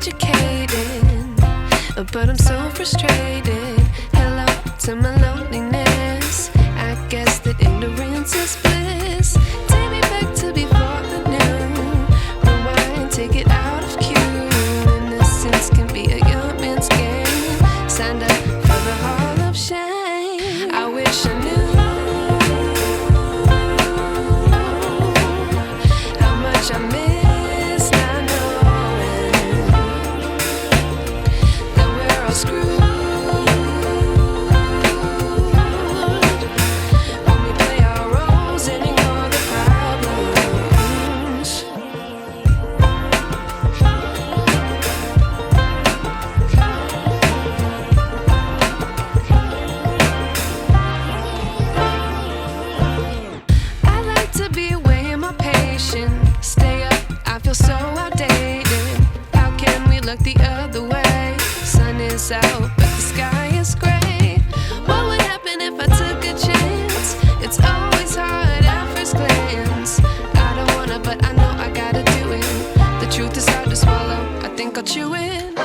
educated, but I'm so frustrated. Hello to my loneliness. I guess that ignorance is bliss. Take me back to before the new. Rewind, take it out of cue. Innocence can be a young man's game. Signed up for the hall of shame. I wish I knew how much I miss not knowing that we're all screwed when we play our roles and ignore the problems. I like to be away in my patience. Stay up, I feel so outdated. How can we look the other way? Sun is out, but the sky is gray. What would happen if I took a chance? It's always hard at first glance. I don't wanna, but I know I gotta do it. The truth is hard to swallow, I think I'll chew it.